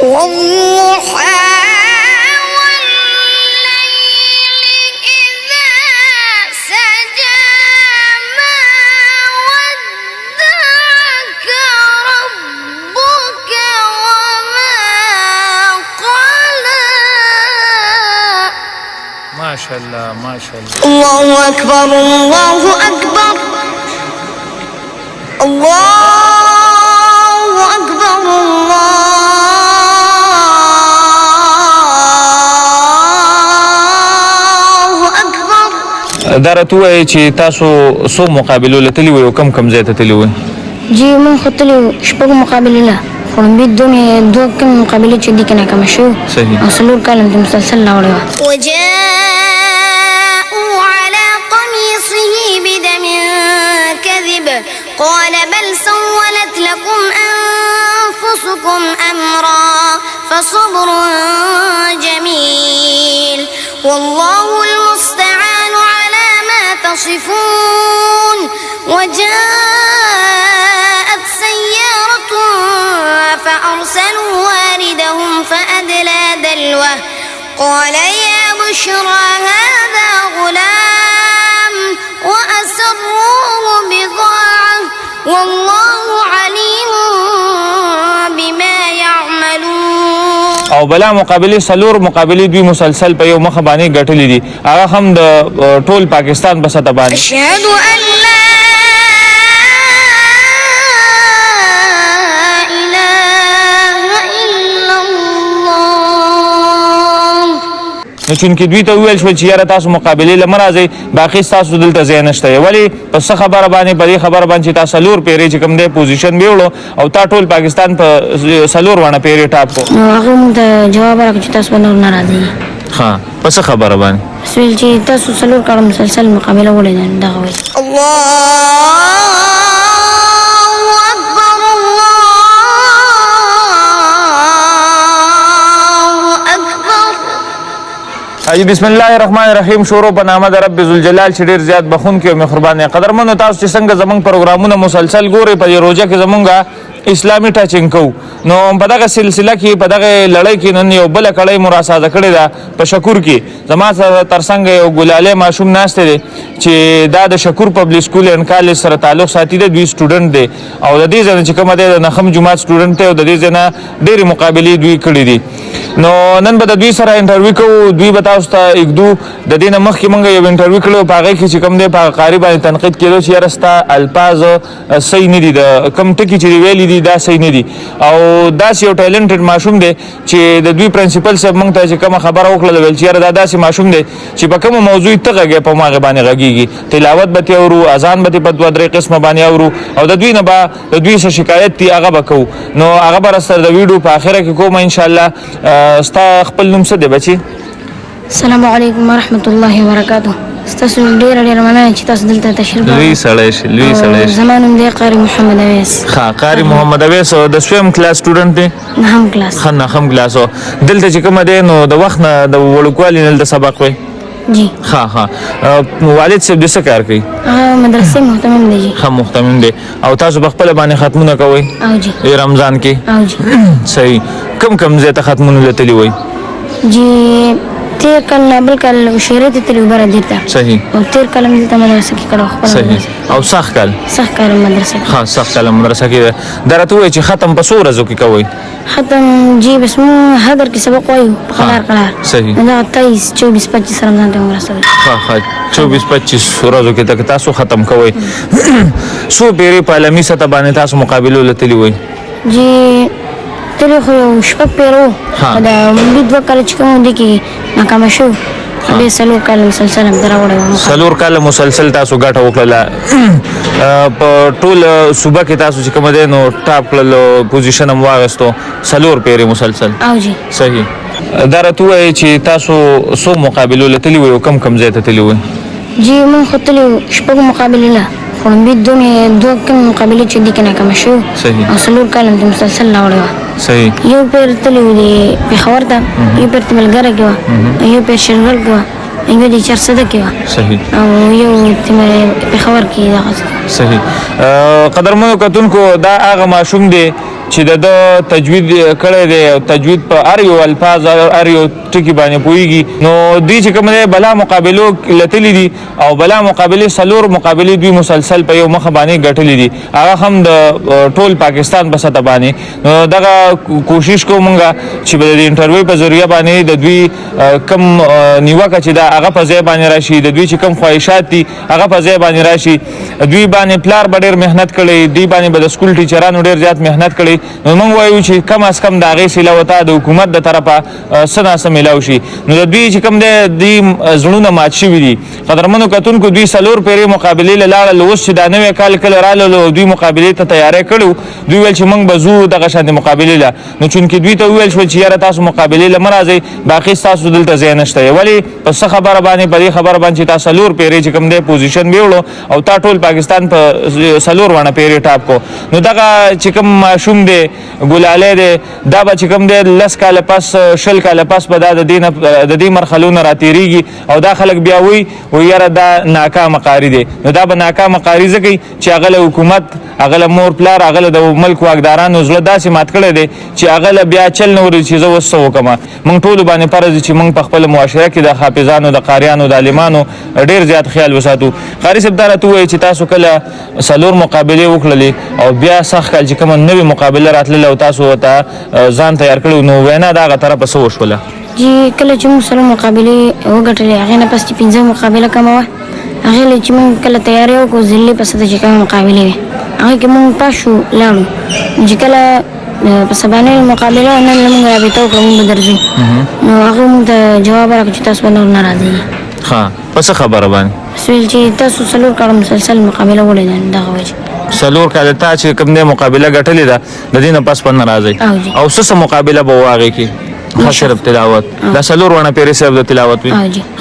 والضحى ما شاء الله ما شاء الله. الله أكبر الله أكبر الله أكبر الله أكبر. دا راته ووایئ چې تاسو څو مقابلو له تللي وئ او کم ځای ته تللي وئ؟ جی موږ خو تللي وو شپږو مقابلې له خو لومړي دوه کم مقابلې چې دي که ناکامه شوي صحیح. او څلور کاله مې مسلسل راوړې وه. وجاءوا على قميصه بدم كذب قال بل سولت لكم أنفسكم أمرا فصبر جميل والله المستعان على ما تصفون. وجاءت سيارة فأرسلوا واردهم فأدلى دلوه قال يا بشرى هذا غلام وأسروه بضاعة والله عليم بما يعملون. او بلا مقابلې څلور مقابلې دوی مسلسل په یو مخ باندې ګټلې دي هغه هم د ټول پاکستان په سطح باندې. أشهد أن لا نو چونکې دوی ته وویل شول چې یاره تاسو مقابلې له مه راځئ باقي ستاسو دلته ځای نشته دی ولې په څه خبره باندې په دې خبره باندې چې تا څلور پیرې چې کوم دی پوزیشن بې وړو او تا ټول پاکستان په څلور واڼه پیرې ټاپ کړو. نو هغه موږ ته جواب راکړ چې تاسو به نور نه راځئ. ښه په څه خبره باندې؟ ویل چې تاسو څلور کاله مسلسل مقابله وړې ده دغه ویل. الله أكبر الله أكبر. حاجی بسم الله الرحمن الرحیم شروع په نامه د رب ذوالجلال چې ډېر زیات بخونکی او مهربان دی. قدرمنو تاسو چې څنګه زموږ پروګرامونه مسلسل ګورئ په دې روژه کې زموږ اسلامي ټچنګ کوو نو په دغه سلسله کې په دغه لړۍ کې نن یو بله کړۍ مو راساده کړې ده په شکور کې زما سره تر څنګ یو ګلالی ماشوم ناستی دی چې دا د شکور پبلک سکول اینډ کالج سره تعلق ساتي دی دوی سټوډنټ دی او د دې ځای نه چې کومه دی د نخم جومات سټوډنټ دی او د دې ځای نه ډېرې مقابلې دوی کړي دي. نو نن به د دوی سره انټرویو کوو دوی به تاسو ته اګدو د دې نه مخکې موږ یو انټرویو کړی په هغې کې چې کوم دی په هغه قاري باندې تنقید کېدو چې یاره ستا الفاظ صحیح نه دي د کوم ټکي چې ویلي دي دا صحیح نه دي او داسې یو ټیلنټډ ماشوم دی چې د دوی پرنسپل صاحب موږ ته چې کومه خبره وکړله ویل چې یاره دا داسې ماشوم دی چې په کومه موضوع ته غږی په هماغې باندې غږېږي تلاوت به ترې اورو اذان به ترې په دوه درې قسمه باندې اورو او د دوی نه به د دوی څه شکایت دي هغه به کوو نو هغه به راسره د ویډیو په آخره کې کوم انشاءالله. ستا خپل نوم څه دی بچي؟ السلام علیکم ورحمت الله وبرکاتہ. ستاسو ډېره مننه چې تاسو دلته تشریف لوی سړی شي لوی سړی شي. زما نوم دی قاري محمد اویس. ښه قاري محمد اویس د سویم کلاس سټوډنټ دی؟ نهم کلاس. ښه نهم کلاس دلته چې کومه دی نو د وخت نه د وړوکوالي نه دلته سبق وی؟ جی. ښه والد صاحب د څه کار کوي؟ مدرسې محتمم دی جی. ښه محتمم دی او تاسو په خپله باندې ختمونه کوئ؟ او جی. رمضان کې؟ او جی. صحیح کوم ځای ته ختمونه له تللي وئ؟ جی تیر کال نه بل کال شهرې ته تللي بره دې ته. صحیح. او تیر کال مې دلته مدرسه کې کړی خپله. صحیح. او سخت کال؟ سخت کال مدرسه کې. ښه سخت کال مدرسه کې دا راته ووایئ چې ختم په څو ورځو کې کوئ؟ ختم جی بس مو حضر کې سبق وایو په قلار. صحیح. دا 23 24 25 رمضان ته ورسوي. ښه 24 25 ورځو کې تاسو ختم کوئ. څو پیرې په عالمي سطح باندې تاسو مقابلو له تللي وئ؟ جی تللی خو یو شپږ پیرو دا لومړي دوه کاله چې کوم دي کې ناکامه شو بیا څلور کاله مسلسل همدا راوړی وم. څلور کاله مسلسل تاسو ګټه وکړله په ټول صوبه کې تاسو چې کومه دی نو ټاپ کړل پوزیشن هم واخیستو څلور پیرې مسلسل. او جی. صحیح. دا راته ووایئ چې تاسو څو مقابلو له تللي وئ او کوم ځای ته تللي وئ؟ جی موږ خو تللي وو شپږو مقابلې له خو لومړي دوه کم مقابلې چې دي کې ناکامه شوي او څلور کاله مې مسلسل راوړی وه. صحیح. یو پیر تللی و د پېښور ته یو پیر تملګره کې وه یو پیر شرغل کې وه یو د چارسده کې وه. صحیح. او یو پېښور کې دغه. صحیح. قدرمنو کتونکو دا هغه ماشوم دی چې د تجوید کړی دی او تجوید په هر یو الفاظ هر یو ټکي باندې پوهېږي نو دوی چې کوم دی بلا مقابلو لتلي دي او بلا مقابلې څلور مقابلې دوی مسلسل په یو مخه باندې ګټلي دي هغه هم د ټول پاکستان په سطح باندې نو دغه کوشش کوو مونږ چې به د انټرویو په ذریعه باندې د دوی کم نیوکه چې دا هغه په ځای باندې راشي د دوی چې کم خواهشات دي هغه په ځای باندې راشي دوی باندې پلار به ډېر محنت کړی دوی باندې به د سکول ټیچرانو ډېر زیات محنت کړی نو موږ وایو چې کم از کم د هغې سیله ورته د حکومت د طرفه څه ناڅه میلاو شي نو د دوی چې کوم دی دوی زړونه مات شوي دي قدرمنو کتونکو دوی څلور پیرې مقابلې له لاړل اوس چې دا نوی کال کله راللو دوی مقابلې ته تیاری کړو دوی ویل چې موږ به ځو دغه شانې مقابلې له نو چونکې دوی ته وویل شول چې یاره تاسو مقابلې له مه راځئ باقي ستاسو دلته ځای نشته ولې په څه خبره باندې په دې خبره باندې چې تا څلور پیرې چې کوم دی پوزیشن ویوړو او تا ټول پاکستان په څلور وانه پیرې ټاپ کو نو دغه چې کوم ماشوم دی ګلالی دی دا به چې کوم دی 10 کاله پس 20 کاله پس به دا د دې مرحلو نه راتېرېږي او دا خلک بیا وایي یاره دا ناکامه قاري دی نو دا به ناکامه قاري ځکه چې هغه له حکومت هغه له مور پلار هغه له د ملک واکدارانو زړه داسې مات کړی دی چې هغه له بیا چل نه ورځي چې زه اوس څه وکړم موږ ټولو باندې فرض دی چې موږ په خپله معاشره کې د حافظانو د قاریانو د عالمانو ډېر زیات خیال وساتو قاري صاحب دا راته ووایي چې تاسو کله څلور مقابلې وکړلې او بیا سخت کال چې کومه نوې مقابله راتلله او تاسو ورته ځان تیار کړی نو وینا د هغه طرفه څه وشوله جی کله چې موږ څلور مقابلې وګټلې هغې نه پس چې 5 مقابله کومه وه هغې له چې موږ کله تیاری وکړو ضلعې په سطحه چې کومه مقابلې وې هغې کې موږ پاس شو لاړو چې کله په سبانۍ مقابله نن له موږ رابطه وکړه موږ به درځو نو هغه موږ ته جواب راکړو چې تاسو به نور نه راځئ ښه په څه خبره باندې ویل چې تاسو څلور کاله مسلسل مقابله ولیده دغه وجه څلور کاله تا چې کوم دی مقابله ګټلې ده د دې نه پس په نه راځئ او څه مقابله به وه هغې کې ښه صرف تلاوت دا څلور وانه پیرې صرف د تلاوت وي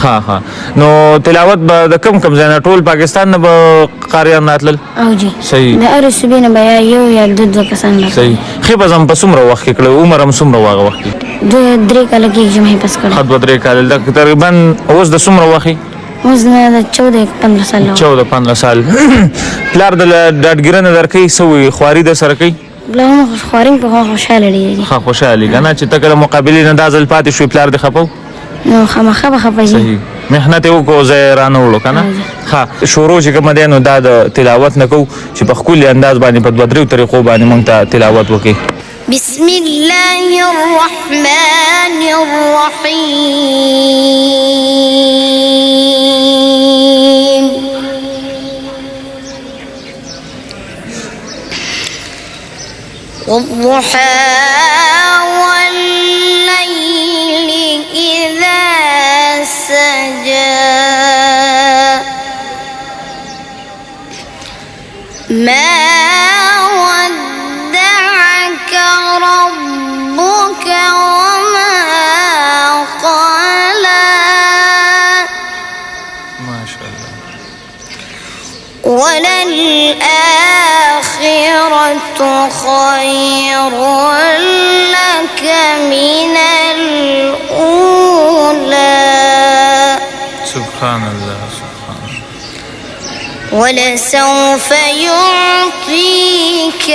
ښه نو تلاوت به د کم ځای نه ټول پاکستان نه به قاریان راتلل صحیح د هرې صوبې نه به یا یو یا دوه کسان راتلل صحیح ښې به هم په څومره وخت کې کړی عمر هم څومره و هغه وخت کې 2-3 کاله کېږي چې مې پس کړی 2-3 کاله تقریبا اوس د څومره وخت اوس نه د 14-15 سال 14-15 سال پلار د ډاډګیرنه درکوي څه وایي خواري در سره کوي بلاونه خواریم په خوشحاله دي ښه خوشحالي که نه چې ته کله مقابلې نه دا ځل پاتې شوې پلار دې خفه نو خامخا به خفه صحیح محنت یې وکړو ځای یې رانه وړو که نه ښه شروع چې کومه دی نو دا د تلاوت نه کوو چې په ښکلي انداز باندې په 2-3 طریقو باندې موږ ته تلاوت وکړي بسم الله الرحمن الرحيم والضحى والليل إذا سجى ما ودعك ربك وما قلى ما شاء الله وللآخرة خير لك من الأولى سبحان الله ولسوف يعطيك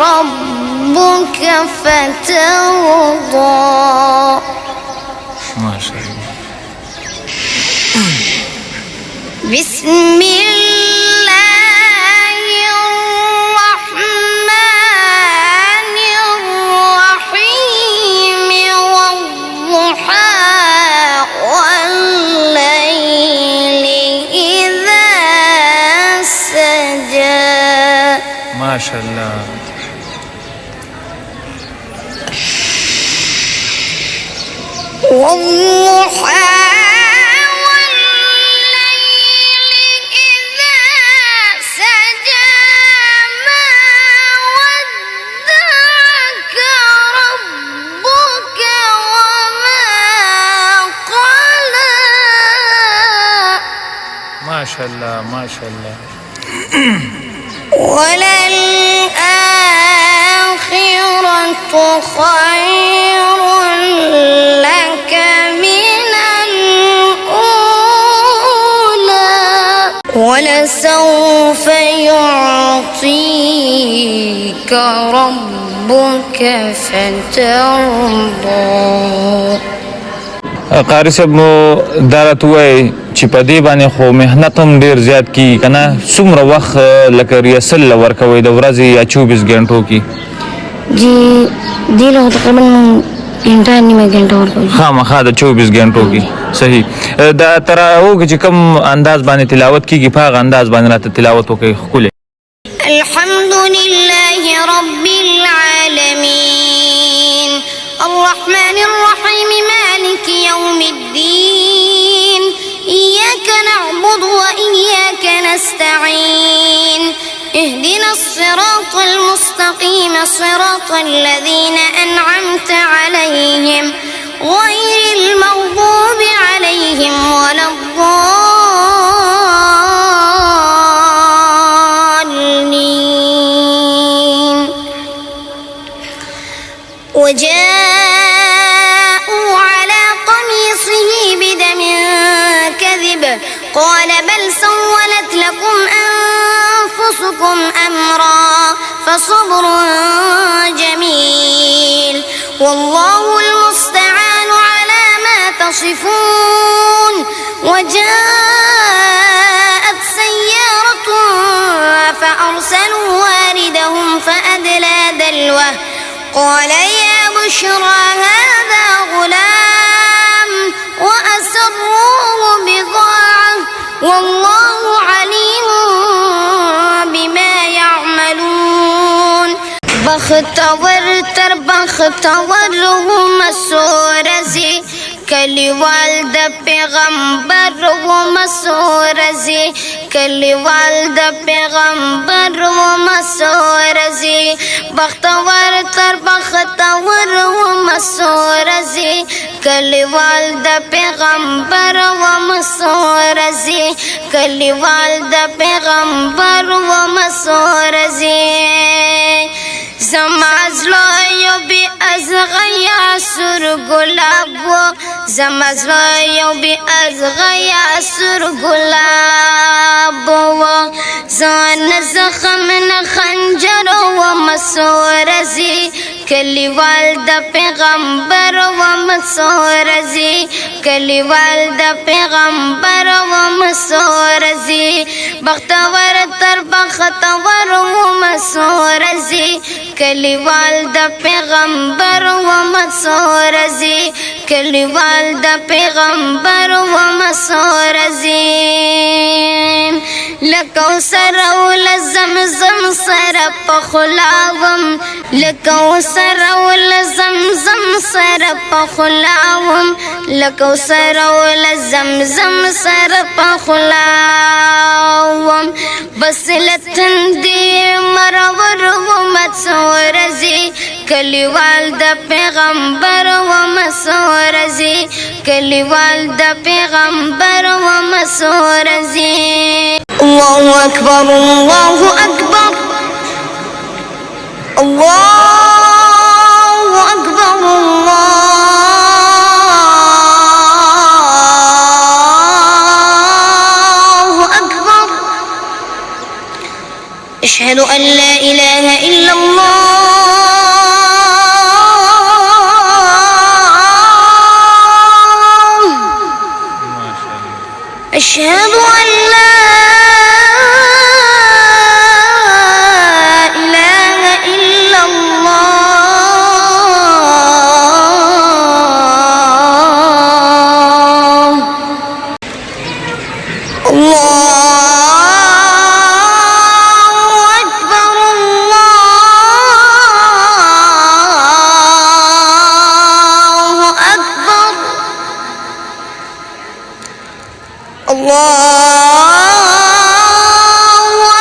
ربك فترضى ما شاء الله بسم الله الرحمن الرحيم والضحى والليل إذا سجى ما شاء الله والضحى ما شاء الله ما شاء الله وللآخرة خير لك من الأولى ولسوف يعطيك ربك ربك فترضى. قاری صاحب نو دا راته ووایي چې په دې باندې خو محنت هم ډېر زیات کېږي که نه څومره وخت لکه ریاسل له ورکوئ د ورځې یا 24 ګنټو کې جی دې له تقریبا घंटा نیمه घंटा ورکوي خامخا د 24 ګنټو کې صحیح دا تر هغو کې چې کوم انداز باندې تلاوت کېږي په هغه انداز باندې راته تلاوت وکړئ ښکلی الحمد لله رب العالمين الرحمن الرحيم مالك يوم الدين إياك نعبد وإياك نستعين اهدنا الصراط المستقيم صراط الذين أنعمت عليهم غير المغضوب عليهم ولا الضالين. وجاءوا على قميصه بدم كذب قال بل سولت لكم أنفسكم أمرا فصبر جميل والله المستعان على ما تصفون. وجاءت سيارة فأرسلوا واردهم فأدلى دلوه قال يا بشرى هذا غلام وأسروه بضاعة والله عليم بما يعملون. بختور تر بختور مسورزي کلیوال د پیغمبر و مسورزی کلیوال د پیغمبر و مسورزی بختور تر بختور و مسورزی کلیوال د پیغمبر و مسورزی کلیوال د پیغمبر و مسورزی زمازلو یو بی ازغیا سر گلاب و زمازلو یو بی ازغیا سر گلاب و زان زخم خنجر و مسورزی کلیوال د پیغمبر و مسورزی کلیوال د پیغمبر و مسورزی بختور تر بختور و مسورزی کلیوال د پیغمبر و مسورزی کلیوال د پیغمبر و مسورزی لکوثر او لزمزم سر پخلاوم لکوثر او لزمزم سر پخلاوم لکوثر او لزمزم سر پخلاوم بس لتندی مرور و مسورزی کلیوال د پیغمبر و مسورزی کلیوال د پیغمبر و مسورزی. الله أكبر الله أكبر الله أكبر الله أكبر أشهد أن لا إله إلا الله أشهد أن لا إله إلا الله الله أكبر الله أكبر الله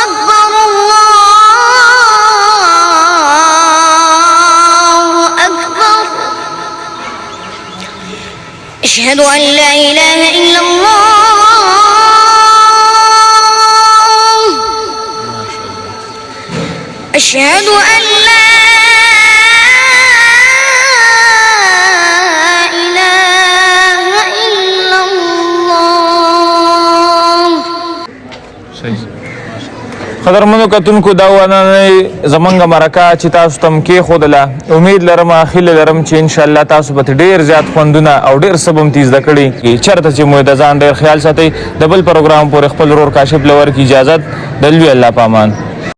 أكبر الله أكبر أشهد أن لا إله إلا الله أشهد أن لا إله إلا الله. قدرمنو کتونکو دا وننۍ زمونږ مرکه چې تاسو ته م کېښودله امید لرم هیله لرم چې انشاءالله تاسو به ډېر زیات خوندونه او ډېر څه به م زده کړي چېرته چې مو د ځان ډېر خیال ساتئ د بل پروګرام پورې خپل ورور کاشف له ورکړي اجازت د لوی الله په امان